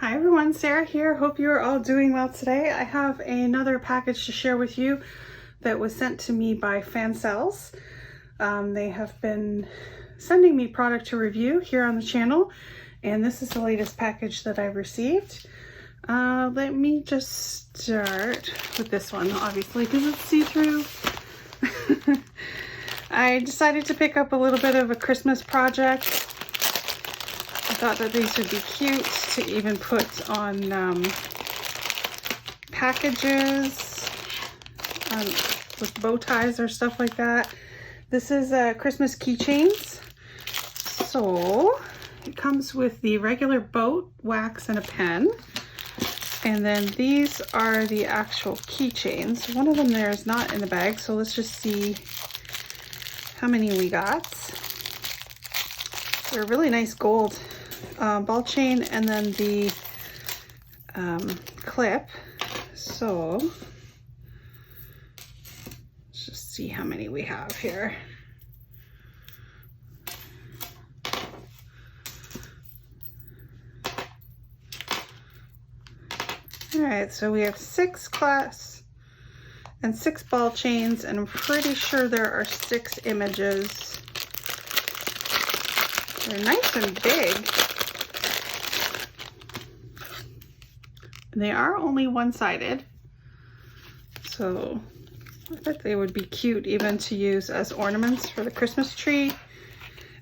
Hi everyone, Sarah here. Hope you are all doing well today. I have another package to share with you that was sent to me by Fansells. They have been sending me product to review here on the channel, and this is the latest package that I've received. Let me just start with this one, obviously, because it's see-through. I decided to pick up a little bit of a Christmas project. I thought that these would be cute to even put on packages with bow ties or stuff like that. This is Christmas keychains. So it comes with the regular boat, wax, and a pen. And then these are the actual keychains. One of them there is not in the bag, so let's just see how many we got. They're really nice gold ball chain, and then the clip. So let's just see how many we have here. All right, so we have 6 class and 6 ball chains, and I'm pretty sure there are 6 images. They're nice and big. And they are only one-sided, so I thought they would be cute even to use as ornaments for the Christmas tree.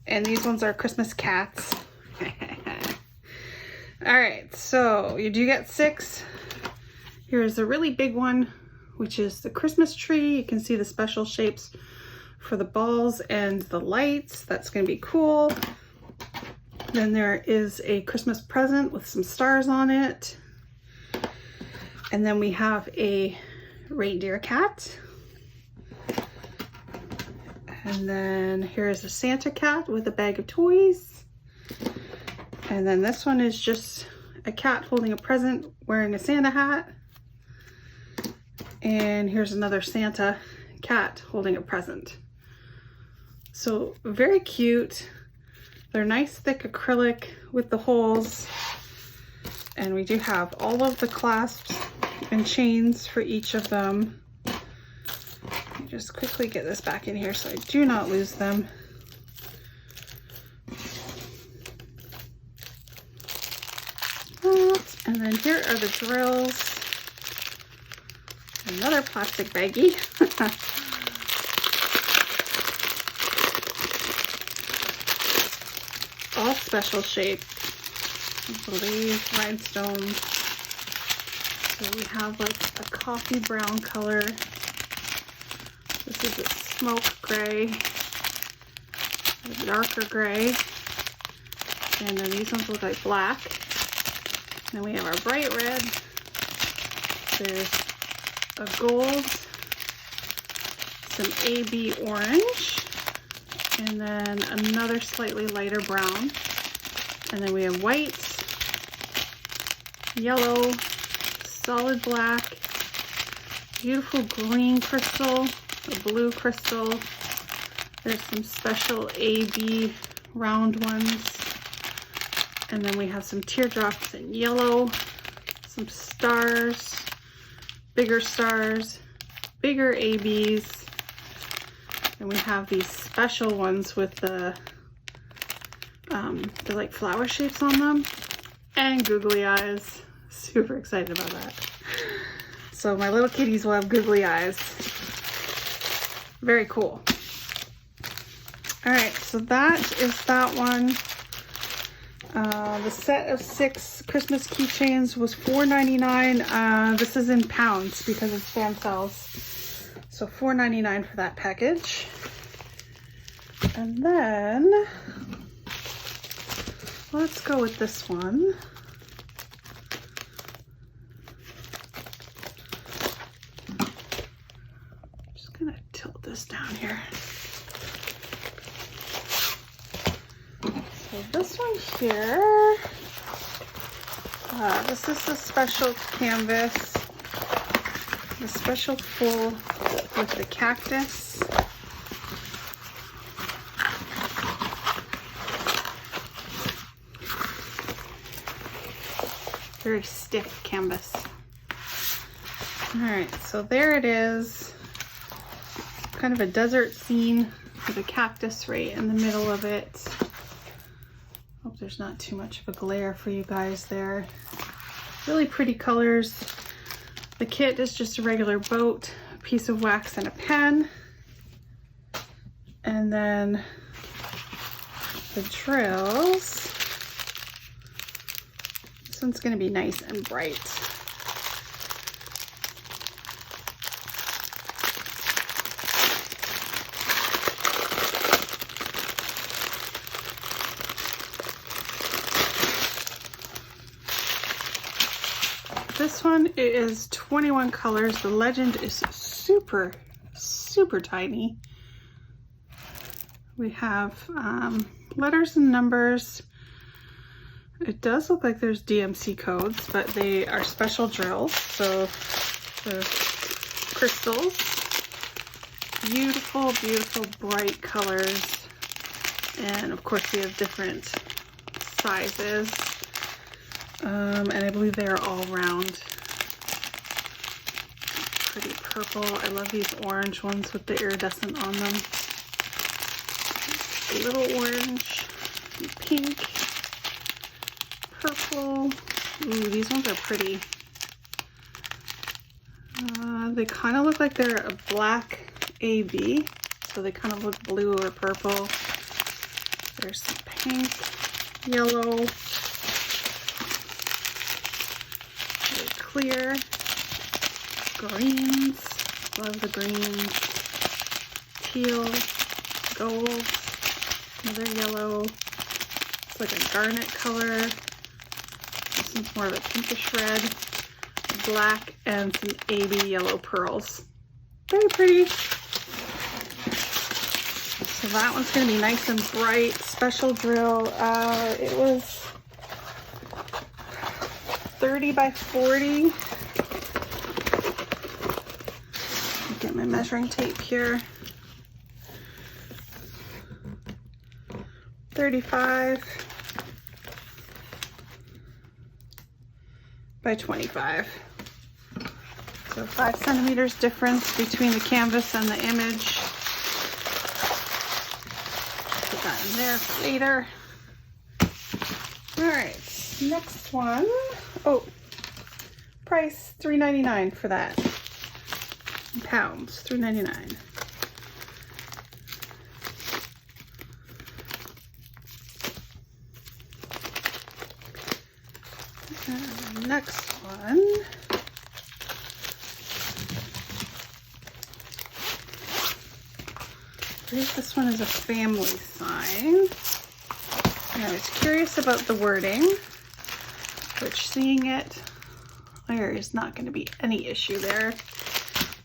And these ones are Christmas cats. All right, so you do get 6. Here's a really big one, which is the Christmas tree. You can see the special shapes for the balls and the lights. That's going to be cool. Then there is a Christmas present with some stars on it. And then we have a reindeer cat. And then here's a Santa cat with a bag of toys. And then this one is just a cat holding a present wearing a Santa hat. And here's another Santa cat holding a present. So very cute. They're nice thick acrylic with the holes. And we do have all of the clasps and chains for each of them. Let me just quickly get this back in here so I do not lose them. And then here are the drills. Another plastic baggie. All special shape. I believe rhinestones. So we have like a coffee brown color. This is a smoke gray, a darker gray, and then these ones look like black. Then we have our bright red. There's a gold, some AB orange, and then another slightly lighter brown. And then we have white, yellow, solid black, beautiful green crystal, a blue crystal. There's some special AB round ones. And then we have some teardrops in yellow, some stars, bigger ABs. And we have these special ones with the like flower shapes on them and googly eyes. Super excited about that. So my little kitties will have googly eyes. Very cool. All right, so that is that one. The set of 6 Christmas keychains was $4.99. This is in pounds because it's Fansells. So $4.99 for that package. And then let's go with this one. Just gonna tilt this down here. So this one here, this is the special canvas, the special full with the cactus. very stiff canvas. All right, so there it is. Kind of a desert scene with a cactus right in the middle of it. Hope there's not too much of a glare for you guys there. Really pretty colors. The kit is just a regular boat, a piece of wax and a pen. And then the drills. This one's gonna be nice and bright. This one is 21 colors. The legend is super, super tiny. We have letters and numbers. It does look like there's DMC codes, but they are special drills. So the crystals, beautiful, beautiful bright colors. And of course we have different sizes. And I believe they are all round. Pretty purple. I love these orange ones with the iridescent on them. A little orange, pink, purple. Ooh, these ones are pretty. They kind of look like they're a black AB, so they kind of look blue or purple. There's some pink, yellow, very clear, greens, love the greens, teal, gold, another yellow, it's like a garnet color. This one's more of a pinkish red, black, and some AB yellow pearls. Very pretty. So that one's going to be nice and bright. Special drill. It was 30 by 40. Get my measuring tape here. 35 by 25. So 5 centimeters difference between the canvas and the image. Put that in there for later. All right, next one. Oh, price $3.99 for that. In pounds, $3.99. Next one. I believe this one is a family sign. And I was curious about the wording, which seeing it, there is not going to be any issue there.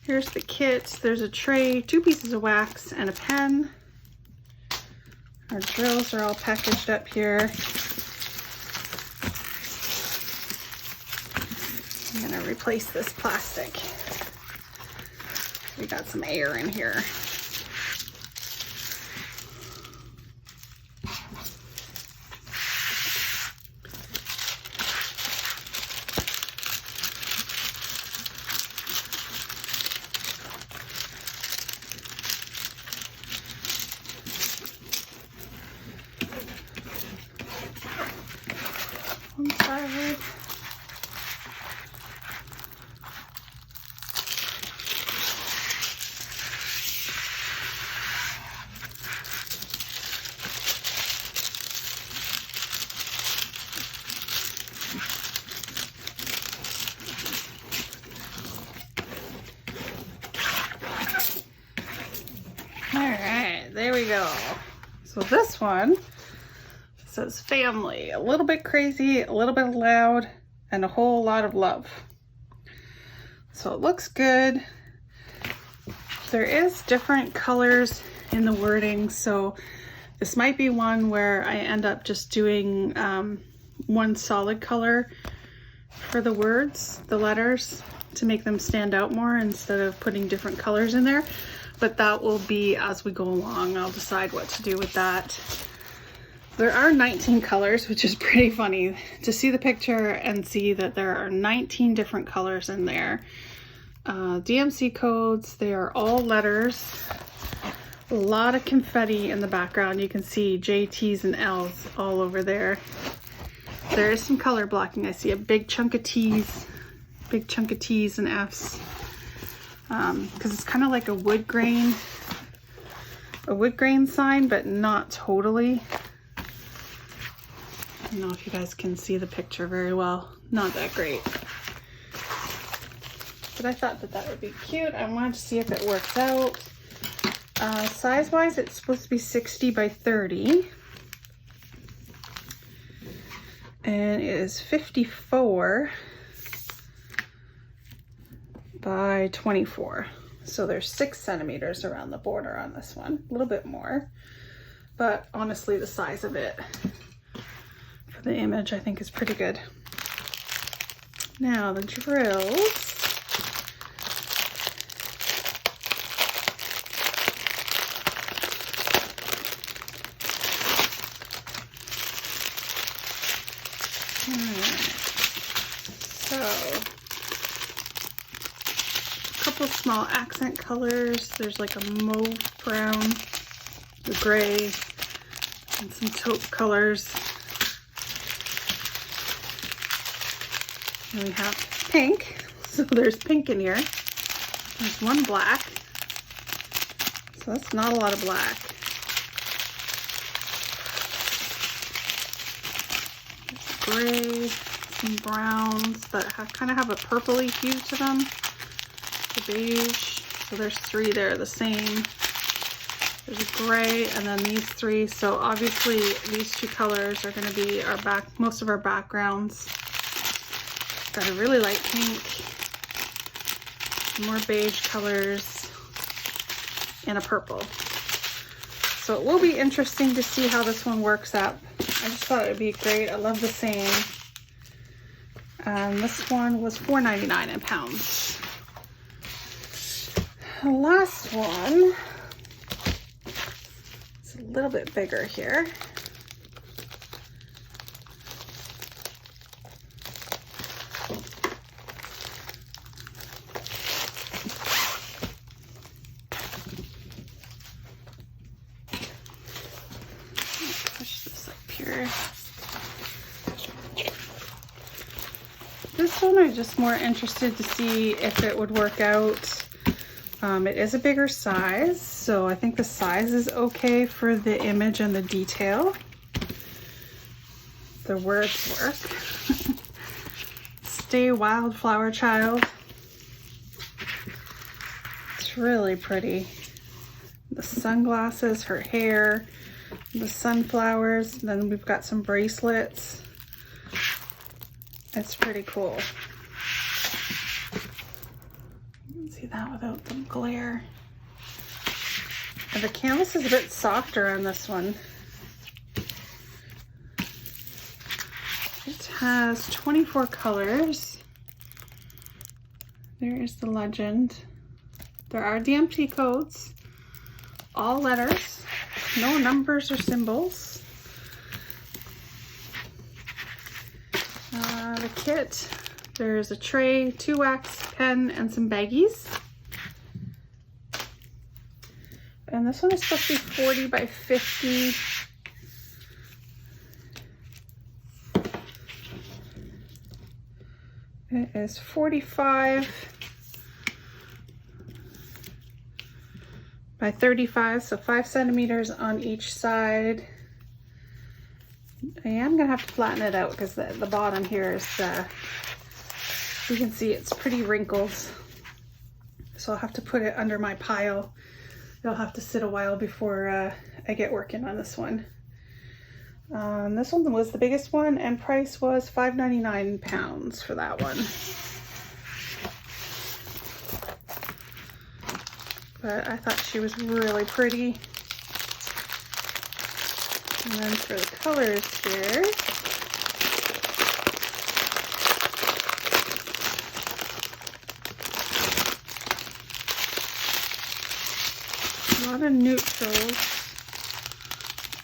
Here's the kit. There's a tray, 2 pieces of wax, and a pen. Our drills are all packaged up here. I'm going to replace this plastic. We got some air in here. One side. Alright, there we go. So this one says family, a little bit crazy, a little bit loud, and a whole lot of love. So it looks good. There is different colors in the wording, so this might be one where I end up just doing one solid color for the words, the letters, to make them stand out more instead of putting different colors in there. But that will be as we go along. I'll decide what to do with that. There are 19 colors, which is pretty funny to see the picture and see that there are 19 different colors in there. DMC codes, they are all letters. A lot of confetti in the background. You can see JTs and Ls all over there. There is some color blocking. I see a big chunk of T's and F's. Because it's kind of like a wood grain sign, but not totally. I don't know if you guys can see the picture very well. Not that great. But I thought that that would be cute. I wanted to see if it works out. Size-wise, it's supposed to be 60 by 30. And it is 54 by 24. So there's 6 centimeters around the border on this one. A little bit more. But honestly, the size of it for the image, I think, is pretty good. Now, the drills. So, a couple small accent colors. There's like a mauve brown, the gray, and some taupe colors. And we have pink. So there's pink in here. There's one black. So that's not a lot of black. Gray, some browns that kind of have a purpley hue to them. The beige, so there's 3 there the same. There's a gray and then these 3. So obviously these 2 colors are going to be most of our backgrounds. Got a really light pink, more beige colors, and a purple. So it will be interesting to see how this one works out. I just thought it would be great. I love the same. This one was $4.99 in pounds. The last one is a little bit bigger here. Push this up here. This one I'm just more interested to see if it would work out. It is a bigger size, so I think the size is okay for the image and the detail. The words work. Stay Wildflower Child. It's really pretty. The sunglasses, her hair, the sunflowers, then we've got some bracelets. It's pretty cool. You can see that without the glare. And the canvas is a bit softer on this one. It has 24 colors. There is the legend. There are DMC codes, all letters, no numbers or symbols. The kit, there's a tray, 2 wax pen, and some baggies. And this one is supposed to be 40 by 50. It is 45 by 35, so 5 centimeters on each side. I am gonna have to flatten it out because the bottom here is, you can see it's pretty wrinkled. So I'll have to put it under my pile. It'll have to sit a while before I get working on this one. This one was the biggest one and price was $5.99 pounds for that one. But I thought she was really pretty. And then for the colors here, a lot of neutrals.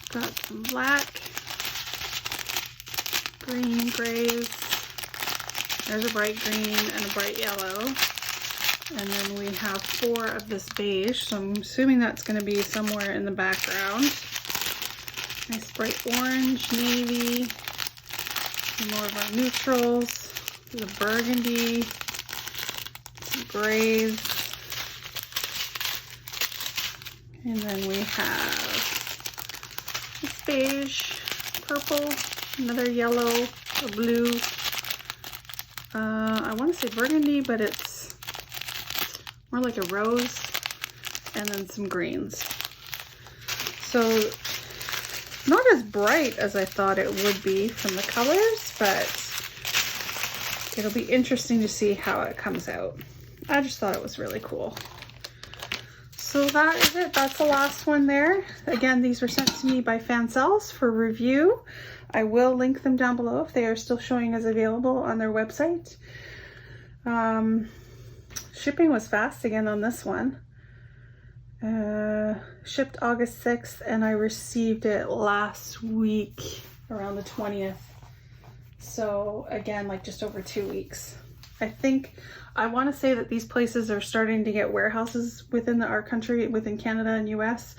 Got some black, green grays. There's a bright green and a bright yellow. And then we have 4 of this beige, so I'm assuming that's going to be somewhere in the background. Nice bright orange, navy, some more of our neutrals, the burgundy, some grays, and then we have this beige, purple, another yellow, a blue, I want to say burgundy, but it's more like a rose, and then some greens. So not as bright as I thought it would be from the colors, but it'll be interesting to see how it comes out. I just thought it was really cool. So that is it. That's the last one there. Again, these were sent to me by Fansells for review. I will link them down below if they are still showing as available on their website. Shipping was fast again on this one. Shipped August 6th and I received it last week around the 20th. So again, like just over 2 weeks. I want to say that these places are starting to get warehouses within our country, within Canada and US,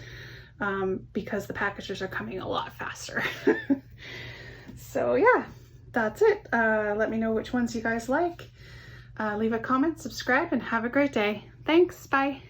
because the packages are coming a lot faster. So yeah, that's it. Let me know which ones you guys like. Leave a comment, subscribe, and have a great day. Thanks, bye.